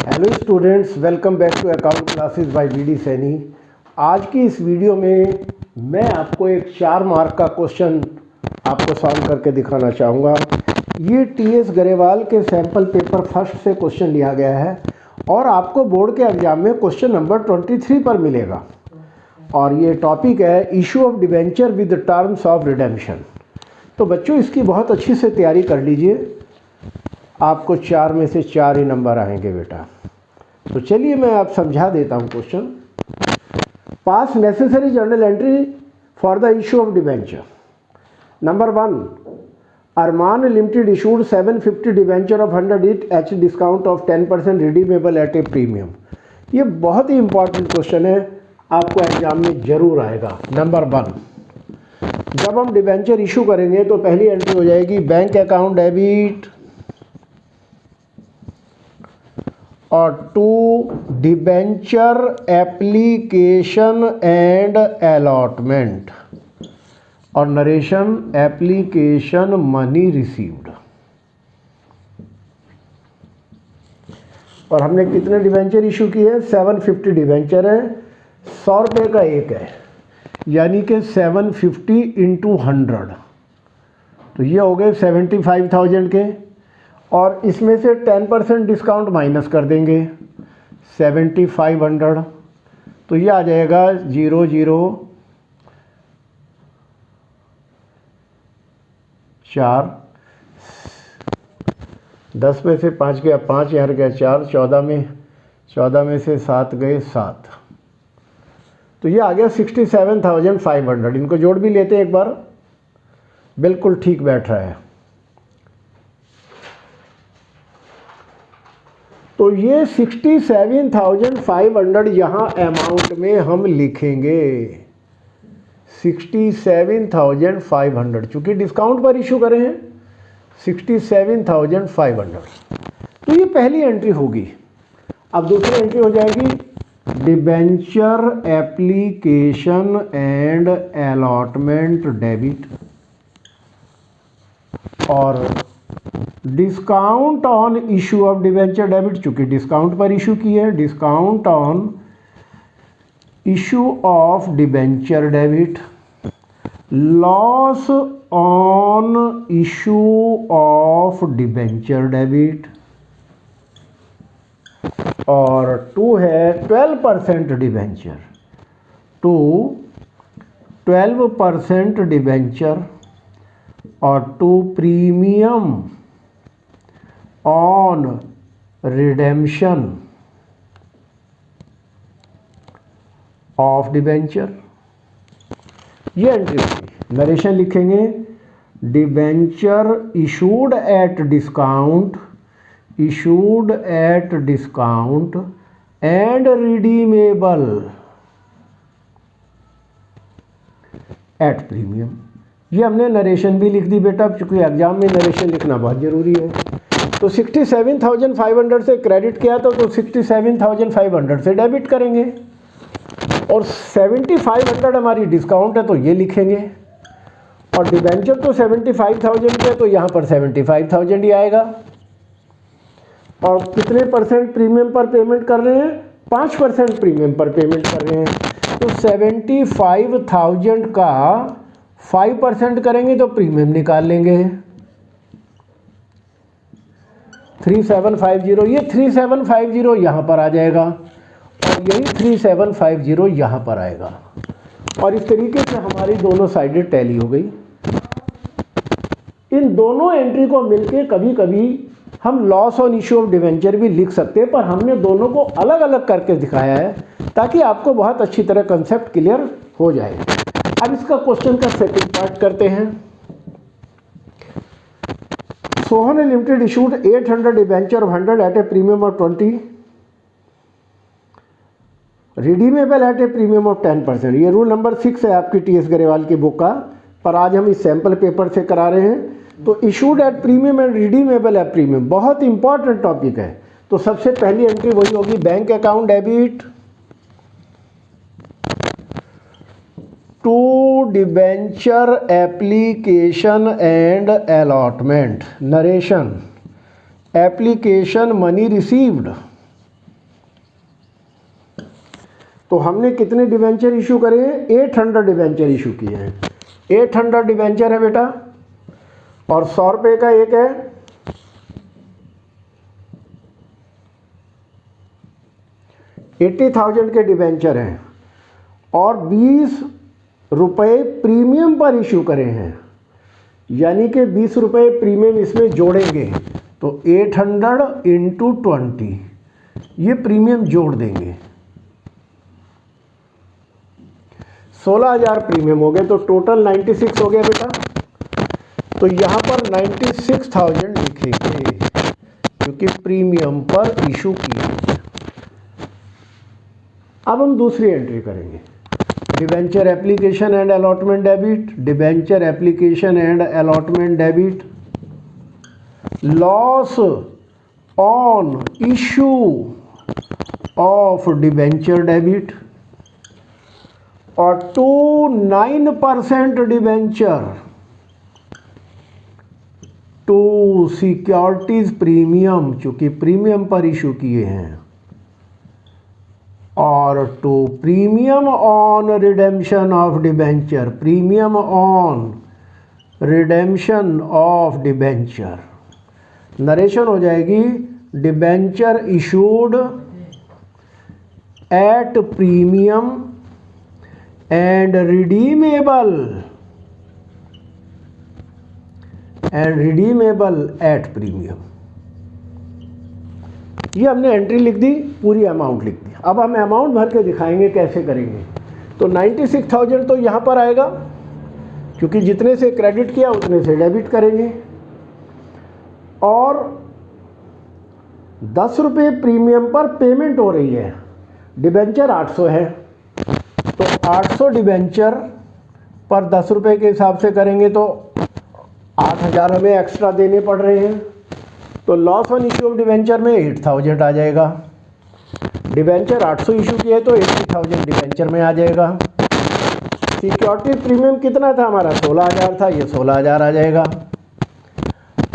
Hello students, welcome back to account classes by BD Saini. आज की इस वीडियो में मैं आपको एक 4 मार्क का क्वेश्चन आपको सॉल्व करके दिखाना चाहूँगा। ये टीएस गरेवाल के सैम्पल पेपर फर्स्ट से क्वेश्चन लिया गया है और आपको बोर्ड के एग्जाम में क्वेश्चन नंबर 23 पर मिलेगा। और ये टॉपिक है issue of debenture with terms of redemption. तो बच्चों, इसकी बहुत अच्छी से तैयारी कर लीजिए, आपको 4 में से 4 ही नंबर आएंगे बेटा। तो चलिए मैं आप समझा देता हूँ question. Pass necessary journal entry for the issue of debenture. Number 1, Arman limited issued 750 debenture of 100 each एच discount of 10% redeemable at a premium. ये बहुत ही इंपॉर्टेंट क्वेश्चन है, आपको एग्जाम में जरूर आएगा। नंबर 1, जब हम डिबेंचर इशू करेंगे तो पहली एंट्री हो जाएगी बैंक अकाउंट डेबिट और to debenture application and allotment और नरेशन एप्लीकेशन मनी रिसीव्ड। और हमने कितने डिबेंचर इशू किए हैं? 750 डिबेंचर है, 100 रुपये का एक है, यानी कि 750 इंटू 100, तो ये हो गए 75,000 के। और इसमें से 10% डिस्काउंट माइनस कर देंगे 7500, तो ये आ जाएगा 004। 10 में से 5 गया 5, यहाँ गया 4, 14 में से 7 गए 7, तो ये आ गया 67,500। इनको जोड़ भी लेते हैं एक बार, बिल्कुल ठीक बैठ रहा है। तो ये 67,500 यहाँ अमाउंट में हम लिखेंगे 67,500, चूँकि डिस्काउंट पर इशू करें हैं 67,500। तो ये पहली एंट्री होगी। अब दूसरी एंट्री हो जाएगी debenture application and allotment debit और discount on issue of debenture debit, चूंकि डिस्काउंट पर इशू की है, discount on issue of debenture debit, loss on issue of debenture debit, और 2 है 12% डिबेंचर, टू 12% डिबेंचर और 2 premium on redemption of debenture. ये entry होगी। नरेशन लिखेंगे debenture issued at discount and redeemable at premium. ये हमने नरेशन भी लिख दी बेटा, चूंकि एग्जाम में नरेशन लिखना बहुत ज़रूरी है। तो 67,500 से क्रेडिट किया तो 67,500 से डेबिट करेंगे, और 7,500 हमारी डिस्काउंट है तो ये लिखेंगे, और डिबेंचर तो 75,000 के, तो यहाँ पर 75,000 ही आएगा। और कितने परसेंट प्रीमियम पर पेमेंट कर रहे हैं? 5% प्रीमियम पर पेमेंट कर रहे हैं, तो 75,000 का 5% करेंगे तो प्रीमियम निकाल लेंगे 3750। ये 3750 यहाँ पर आ जाएगा और यही 3750 यहाँ पर आएगा, और इस तरीके से हमारी दोनों साइडें टैली हो गई। इन दोनों एंट्री को मिलके कभी कभी हम loss on issue of debenture भी लिख सकते हैं, पर हमने दोनों को अलग अलग करके दिखाया है ताकि आपको बहुत अच्छी तरह कंसेप्ट क्लियर हो जाए। अब इसका क्वेश्चन का सेकंड पार्ट करते हैं। Sohan limited issued 800 debenture of 100 at a premium of 20, redeemable at a premium of 10%। ये रूल नंबर 6 है आपकी टीएस गरेवाल की बुक का, पर आज हम इस सैंपल पेपर से करा रहे हैं। तो issued at premium and redeemable at premium बहुत इंपॉर्टेंट टॉपिक है। तो सबसे पहली एंट्री वही होगी bank account debit to debenture application and allotment, narration application money received तो हमने कितने डिबेंचर इशू करे हैं? 800 डिबेंचर इशू किए हैं। 800 डिबेंचर है बेटा, और 100 रुपये का एक है 80,000 के डिबेंचर हैं, और 20 रुपये प्रीमियम पर इशू करे हैं, यानी कि 20 रुपये प्रीमियम इसमें जोड़ेंगे। तो 800 इंटू 20 ये प्रीमियम जोड़ देंगे, 16,000 प्रीमियम हो गए, तो टोटल 96 हो गया बेटा। तो यहाँ पर 96,000 लिखेंगे क्योंकि प्रीमियम पर इशू किया है। अब हम दूसरी एंट्री करेंगे, debenture application and allotment debit. Debenture application and allotment debit, loss on issue of debenture debit, और 9% डिबेंचर टू सिक्योरिटीज प्रीमियम, चूंकि प्रीमियम पर इशू किए हैं, और to premium on redemption of debenture, premium on redemption of debenture. Narration हो जाएगी debenture issued at premium and redeemable at premium. ये हमने एंट्री लिख दी, पूरी अमाउंट लिख दी। अब हम अमाउंट भर के दिखाएंगे कैसे करेंगे। तो 96,000 तो यहाँ पर आएगा, क्योंकि जितने से क्रेडिट किया उतने से डेबिट करेंगे, और 10 रुपये प्रीमियम पर पेमेंट हो रही है। डिबेंचर 800 है, तो 800 डिबेंचर पर 10 रुपये के हिसाब से करेंगे तो 8,000 हमें एक्स्ट्रा देने पड़ रहे हैं। तो loss on issue of debenture में 8,000 आ जाएगा। डिबेंचर 800 इशू किए तो 80,000 डिबेंचर में आ जाएगा। सिक्योरिटी प्रीमियम कितना था हमारा? 16,000 था, ये 16,000 आ जाएगा।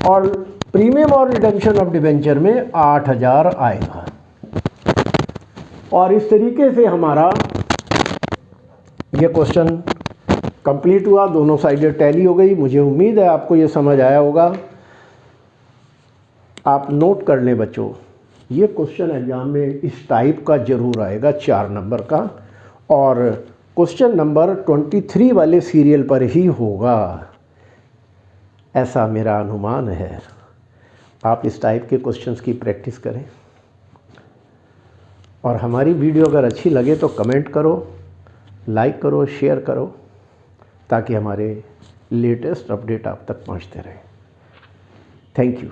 और प्रीमियम और रिडेम्पशन ऑफ डिबेंचर में 8,000 आएगा। और इस तरीके से हमारा ये क्वेश्चन कंप्लीट हुआ, दोनों साइडें टैली हो गई। मुझे उम्मीद है आपको ये समझ आया होगा। आप नोट कर लें बच्चों, ये क्वेश्चन एग्जाम में इस टाइप का ज़रूर आएगा, 4 नंबर का, और क्वेश्चन नंबर 23 वाले सीरियल पर ही होगा, ऐसा मेरा अनुमान है। आप इस टाइप के क्वेश्चंस की प्रैक्टिस करें, और हमारी वीडियो अगर अच्छी लगे तो कमेंट करो, लाइक करो, शेयर करो, ताकि हमारे लेटेस्ट अपडेट आप तक पहुंचते रहें। Thank you.